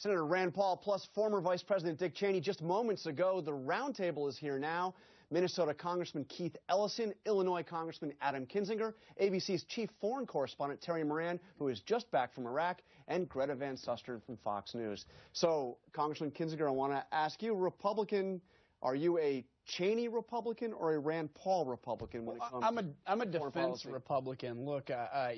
Senator Rand Paul plus former Vice President Dick Cheney just moments ago. The Roundtable is here now. Minnesota Congressman Keith Ellison, Illinois Congressman Adam Kinzinger, ABC's chief foreign correspondent Terry Moran, who is just back from Iraq, and Greta Van Susteren from Fox News. So, Congressman Kinzinger, I want to ask you, Republican, are you a Cheney Republican or a Rand Paul Republican when it comes to I'm a defense policy? Republican. Look, I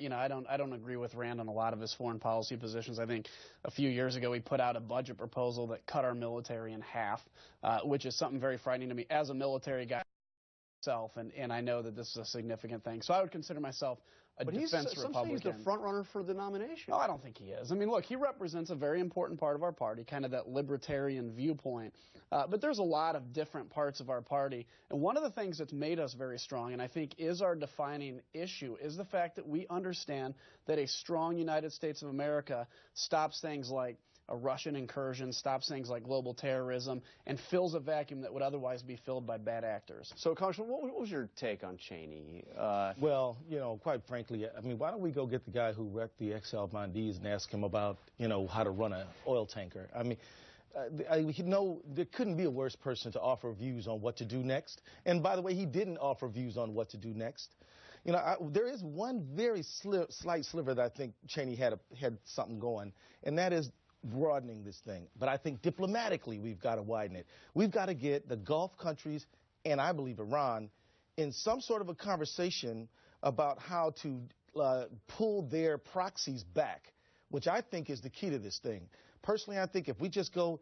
don't agree with Rand on a lot of his foreign policy positions. I think a few years ago he put out a budget proposal that cut our military in half, which is something very frightening to me as a military guy myself, and I know that this is a significant thing. So I would consider myself a defense Republican. Some say he's the front runner for the nomination. No, I don't think he is. I mean, look, he represents a very important part of our party, kind of that libertarian viewpoint. But there's a lot of different parts of our party. And one of the things that's made us very strong, and I think is our defining issue, is the fact that we understand that a strong United States of America stops things like a Russian incursion, stops things like global terrorism, and fills a vacuum that would otherwise be filled by bad actors. So, Congressman, what was your take on Cheney? Well, quite frankly, I mean, why don't we go get the guy who wrecked the XL Valdez and ask him about, how to run an oil tanker? I mean, there couldn't be a worse person to offer views on what to do next. And by the way, he didn't offer views on what to do next. There is one very slight sliver that I think Cheney had something going, and that is broadening this thing. But I think diplomatically we've got to widen it. We've got to get the Gulf countries, and I believe Iran, in some sort of a conversation about how to pull their proxies back, which I think is the key to this thing. Personally, I think if we just go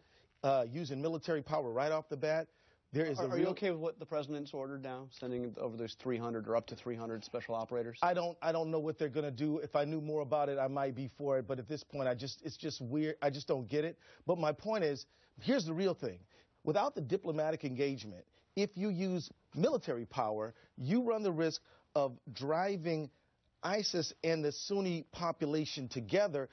using military power right off the bat, there is Are you okay with what the president's ordered now, sending over those 300 or up to 300 special operators? I don't know what they're going to do. If I knew more about it, I might be for it. But at this point, it's just weird. I just don't get it. But my point is, here's the real thing. Without the diplomatic engagement, if you use military power, you run the risk of driving ISIS and the Sunni population together.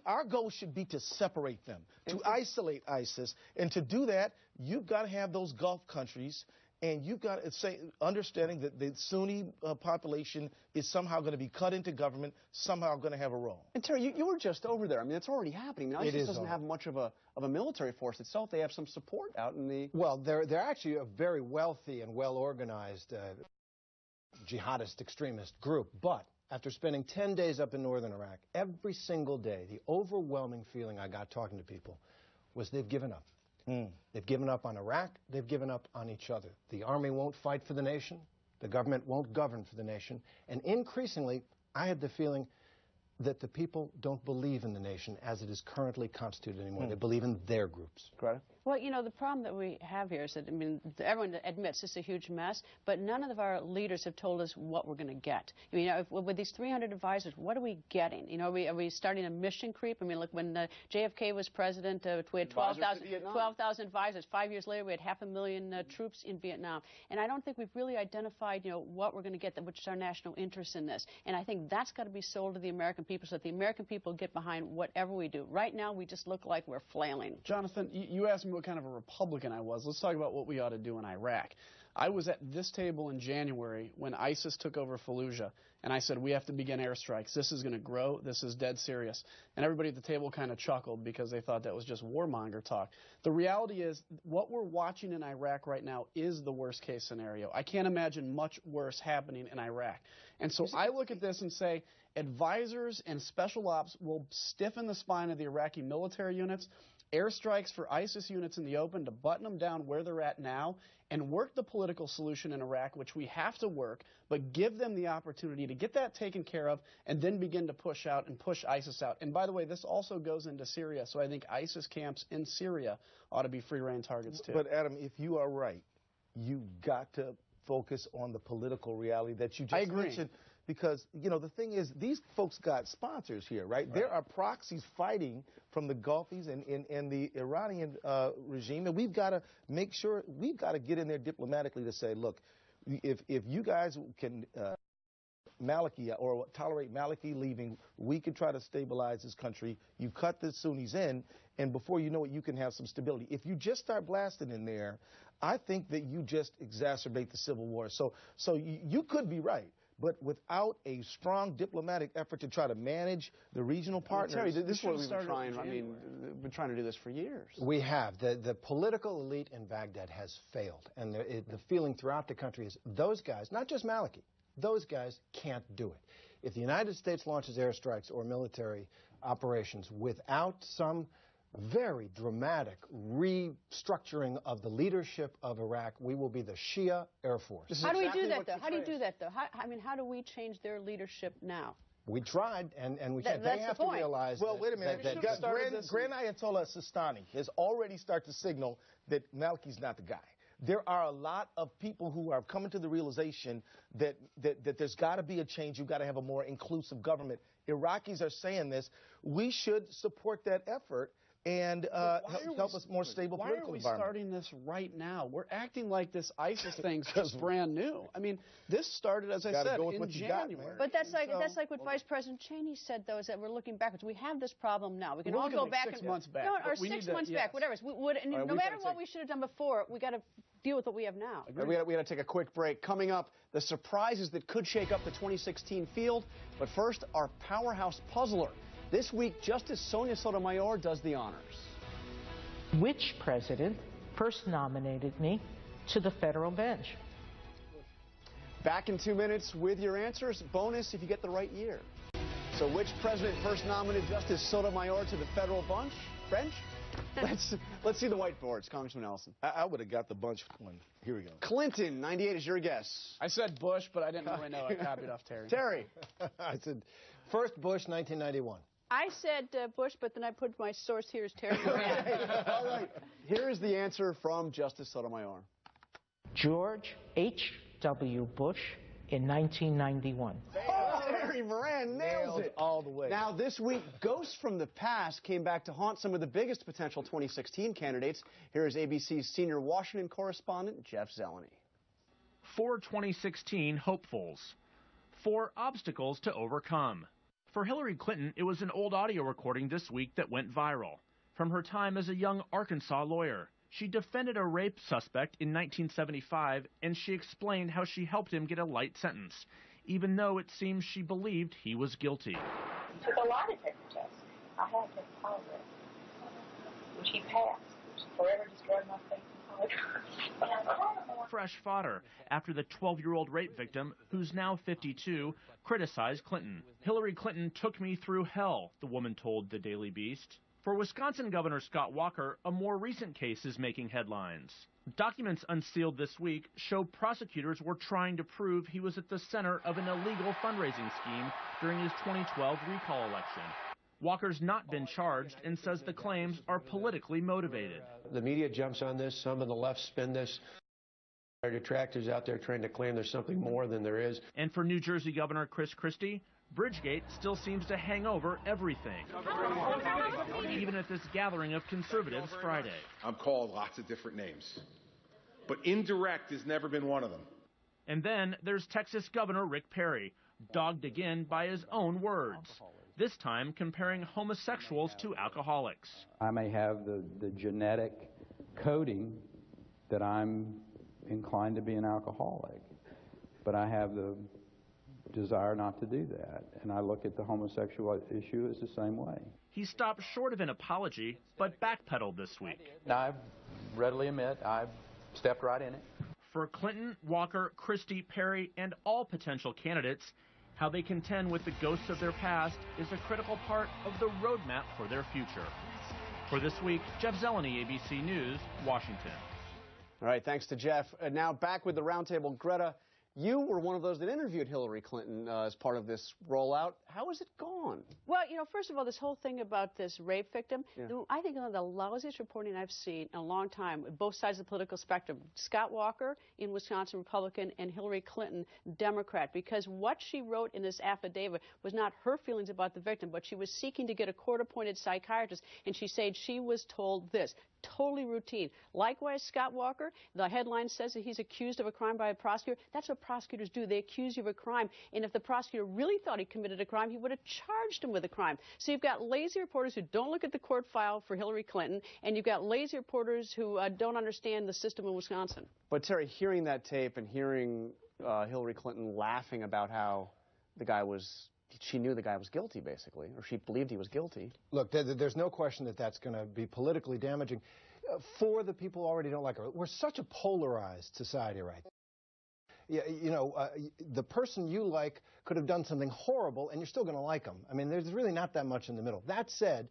Our goal should be to separate them, to isolate ISIS. And to do that, you've got to have those Gulf countries, and you've got to say, understanding that the Sunni population is somehow going to be cut into government, somehow going to have a role. And Terry, you were just over there. I mean, it's already happening. I mean, ISIS doesn't have much of a military force itself. They have some support out in the... Well, they're actually a very wealthy and well-organized jihadist extremist group, but after spending 10 days up in northern Iraq, every single day, the overwhelming feeling I got talking to people was they've given up. They've given up on Iraq. They've given up on each other. The army won't fight for the nation. The government won't govern for the nation. And increasingly, I had the feeling that the people don't believe in the nation as it is currently constituted anymore. They believe in their groups. Greta? Well, the problem that we have here is that, I mean, everyone admits it's a huge mess, but none of our leaders have told us what we're going to get. I mean, with these 300 advisors, what are we getting? Are we starting a mission creep? I mean, look, when JFK was president, we had 12,000 advisors. 5 years later, we had 500,000 troops in Vietnam. And I don't think we've really identified, what we're going to get, which is our national interest in this. And I think that's got to be sold to the American people so that the American people get behind whatever we do. Right now, we just look like we're flailing. Jonathan, you asked me what kind of a Republican I was. Let's talk about what we ought to do in Iraq. I was at this table in January when ISIS took over Fallujah, and I said, we have to begin airstrikes. This is going to grow. This is dead serious. And everybody at the table kind of chuckled because they thought that was just warmonger talk. The reality is what we're watching in Iraq right now is the worst-case scenario. I can't imagine much worse happening in Iraq. And so I look at this and say, advisors and special ops will stiffen the spine of the Iraqi military units, airstrikes for ISIS units in the open to button them down where they're at now, and work the political solution in Iraq, which we have to work, but give them the opportunity to get that taken care of and then begin to push out and push ISIS out. And by the way, this also goes into Syria, so I think ISIS camps in Syria ought to be free-reign targets too. But Adam, if you are right, you've got to focus on the political reality that you just mentioned. Because, the thing is, these folks got sponsors here, right? There are proxies fighting from the Gulfies and the Iranian regime, and we've got to make sure, we've got to get in there diplomatically to say, look, if you guys can Maliki or tolerate Maliki leaving, we can try to stabilize this country. You cut the Sunnis in, and before you know it, you can have some stability. If you just start blasting in there, I think that you just exacerbate the civil war. So you could be right. but without a strong diplomatic effort to try to manage the regional partners. Terry, this is what we've been trying. I mean, we've been trying to do this for years. We have. The political elite in Baghdad has failed, and the feeling throughout the country is those guys, not just Maliki, those guys can't do it. If the United States launches airstrikes or military operations without some very dramatic restructuring of the leadership of Iraq, we will be the Shia Air Force. How do we do that, though? How do you do that, though? How do we change their leadership now? We tried, and we can't. They have to realize. Well, wait a minute. Grand Ayatollah Sistani has already started to signal that Maliki's not the guy. There are a lot of people who are coming to the realization that there's got to be a change. You've got to have a more inclusive government. Iraqis are saying this. We should support that effort and help us more stable political environment. Why are we starting this right now? We're acting like this ISIS thing's just brand new. I mean, this started, as I said, in January. But that's like what Vice President Cheney said, though, is that we're looking backwards. We have this problem now. We can all go back 6 months back. No, or 6 months back, whatever. No matter what we should have done before, we got to deal with what we have now. We got to take a quick break. Coming up, the surprises that could shake up the 2016 field. But first, our powerhouse puzzler. This week, Justice Sonia Sotomayor does the honors. Which president first nominated me to the federal bench? Back in 2 minutes with your answers. Bonus if you get the right year. So which president first nominated Justice Sotomayor to the federal bench? Let's see the whiteboards, Congressman Ellison. I would have got the bunch one. Here we go. Clinton, 98 is your guess. I said Bush, but I didn't really know. I copied off Terry. Terry. I said first Bush, 1991. I said Bush, but then I put my source here as Terry Moran. All right. Here is the answer from Justice Sotomayor. George H.W. Bush in 1991. Oh, Terry Moran nails it all the way. Now, this week, ghosts from the past came back to haunt some of the biggest potential 2016 candidates. Here is ABC's senior Washington correspondent, Jeff Zeleny. 4 2016 hopefuls. 4 obstacles to overcome. For Hillary Clinton, it was an old audio recording this week that went viral. From her time as a young Arkansas lawyer, she defended a rape suspect in 1975, and she explained how she helped him get a light sentence, even though it seems she believed he was guilty. He took a lie detector test. I had to polygraph, which he passed, which forever destroyed my faith in polygraph. Fresh fodder after the 12-year-old rape victim, who's now 52, criticized Clinton. Hillary Clinton took me through hell, the woman told the Daily Beast. For Wisconsin Governor Scott Walker, a more recent case is making headlines. Documents unsealed this week show prosecutors were trying to prove he was at the center of an illegal fundraising scheme during his 2012 recall election. Walker's not been charged and says the claims are politically motivated. The media jumps on this. Some of the left spin this. There are detractors out there trying to claim there's something more than there is. And for New Jersey Governor Chris Christie, Bridgegate still seems to hang over everything, even at this gathering of conservatives Friday. I'm called lots of different names, but indirect has never been one of them. And then there's Texas Governor Rick Perry, dogged again by his own words, this time comparing homosexuals to alcoholics. I may have the genetic coding that I'm inclined to be an alcoholic, but I have the desire not to do that, and I look at the homosexual issue as the same way. He stopped short of an apology, but backpedaled this week. I readily admit I've stepped right in it. For Clinton, Walker, Christie, Perry, and all potential candidates, how they contend with the ghosts of their past is a critical part of the roadmap for their future. For this week, Jeff Zeleny, ABC News, Washington. All right, thanks to Jeff. Now back with the Roundtable. Greta, you were one of those that interviewed Hillary Clinton as part of this rollout. How has it gone? Well, first of all, this whole thing about this rape victim, I think one of the lousiest reporting I've seen in a long time, both sides of the political spectrum. Scott Walker in Wisconsin, Republican, and Hillary Clinton, Democrat, because what she wrote in this affidavit was not her feelings about the victim, but she was seeking to get a court-appointed psychiatrist, and she said she was told this. Totally routine. Likewise, Scott Walker, the headline says that he's accused of a crime by a prosecutor. That's what prosecutors do. They accuse you of a crime. And if the prosecutor really thought he committed a crime, he would have charged him with a crime. So you've got lazy reporters who don't look at the court file for Hillary Clinton, and you've got lazy reporters who don't understand the system in Wisconsin. But, Terry, hearing that tape and hearing Hillary Clinton laughing about how she knew the guy was guilty, basically, or she believed he was guilty. Look, there's no question that that's going to be politically damaging for the people who already don't like her. We're such a polarized society right now. You know, the person you like could have done something horrible, and you're still going to like them. I mean, there's really not that much in the middle. That said,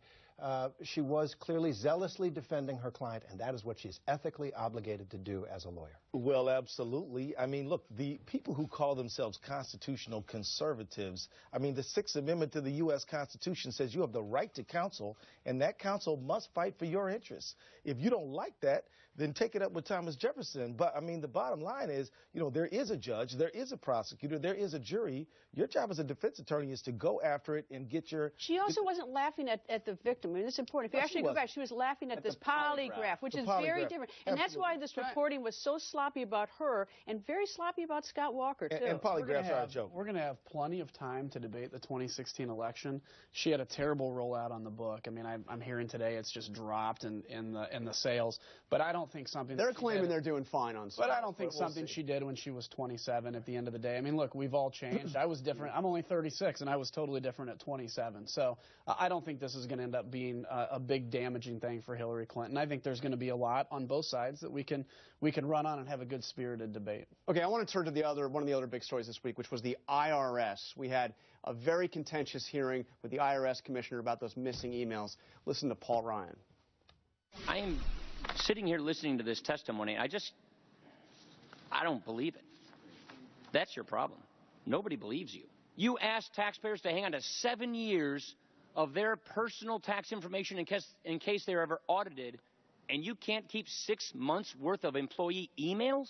she was clearly zealously defending her client, and that is what she's ethically obligated to do as a lawyer. Well, absolutely. I mean, look, the people who call themselves constitutional conservatives, I mean, the Sixth Amendment to the U.S. Constitution says you have the right to counsel, and that counsel must fight for your interests. If you don't like that, then take it up with Thomas Jefferson. But, I mean, the bottom line is, you know, there is a judge, there is a prosecutor, there is a jury. Your job as a defense attorney is to go after it and get your... She also wasn't laughing at the victim. I mean, it's important. If you actually go back, she was laughing at this polygraph, which is very different. And that's why this reporting was so sloppy about her and very sloppy about Scott Walker, too. And polygraphs are a joke. We're going to have plenty of time to debate the 2016 election. She had a terrible rollout on the book. I mean, I'm hearing today it's just dropped in the sales. But I don't think something... They're claiming they're doing fine on stuff. But I don't think something she did when she was 27 at the end of the day. I mean, look, we've all changed. I was different. I'm only 36, and I was totally different at 27. So I don't think this is going to end up being a big damaging thing for Hillary Clinton. I think there's going to be a lot on both sides that we can run on and have a good spirited debate. Okay, I want to turn to one of the other big stories this week, which was the IRS. We had a very contentious hearing with the IRS commissioner about those missing emails. Listen to Paul Ryan. I am sitting here listening to this testimony. I don't believe it. That's your problem. Nobody believes you. You asked taxpayers to hang on to 7 years of their personal tax information in case they're ever audited, and you can't keep 6 months' worth of employee emails?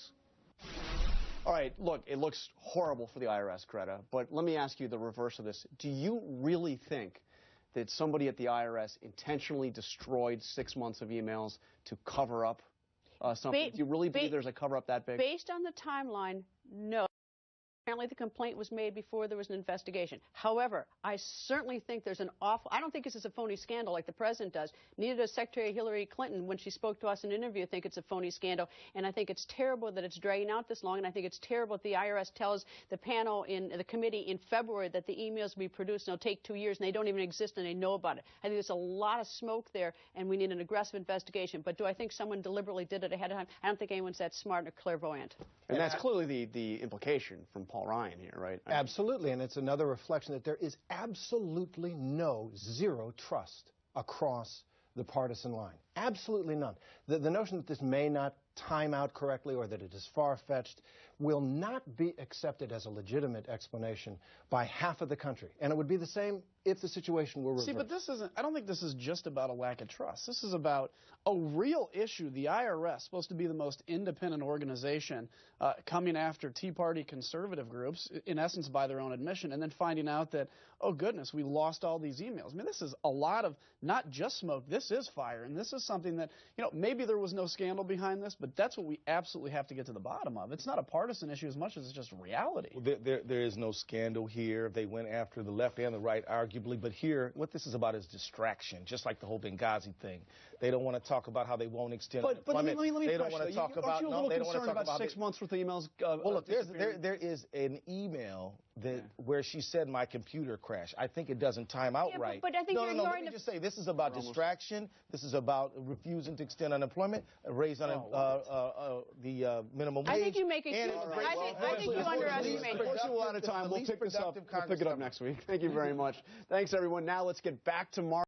All right, look, it looks horrible for the IRS, Greta, but let me ask you the reverse of this. Do you really think that somebody at the IRS intentionally destroyed 6 months of emails to cover up something? Do you really believe there's a cover-up that big? Based on the timeline, no. Apparently the complaint was made before there was an investigation. However, I certainly think there's I don't think this is a phony scandal like the president does. Neither does Secretary Hillary Clinton, when she spoke to us in an interview, think it's a phony scandal. And I think it's terrible that it's dragging out this long. And I think it's terrible that the IRS tells the panel in the committee in February that the emails will be produced and it'll take 2 years and they don't even exist and they know about it. I think there's a lot of smoke there and we need an aggressive investigation. But do I think someone deliberately did it ahead of time? I don't think anyone's that smart or clairvoyant. And that's clearly the implication from Paul Ryan here, right? Absolutely, and it's another reflection that there is absolutely zero trust across the partisan line. Absolutely none. The notion that this may not time out correctly or that it is far-fetched will not be accepted as a legitimate explanation by half of the country. And it would be the same if the situation were reversed. See, but I don't think this is just about a lack of trust. This is about a real issue. The IRS, supposed to be the most independent organization, coming after Tea Party conservative groups, in essence by their own admission, and then finding out that, oh goodness, we lost all these emails. I mean, this is a lot of not just smoke, this is fire, and this is something that, you know, maybe there was no scandal behind this, but that's what we absolutely have to get to the bottom of. It's not a partisan issue as much as it's just reality. Well, there is no scandal here. They went after the left and the right, arguably, but here, what this is about is distraction, just like the whole Benghazi thing. They don't want to talk about how they won't extend unemployment. Let me they don't want to talk about. Aren't you a little concerned about 6 months worth of emails? Well, look, there is an email where she said my computer crashed. I think it doesn't time out right. But I think let me just say, this is about distraction. This is about refusing to extend unemployment, raise the minimum wage. I think you make a huge. I think you underestimate. Unfortunately, we're out of time. We'll pick this up. We'll pick it up next week. Thank you very much. Thanks, everyone. Now let's get back to Mark.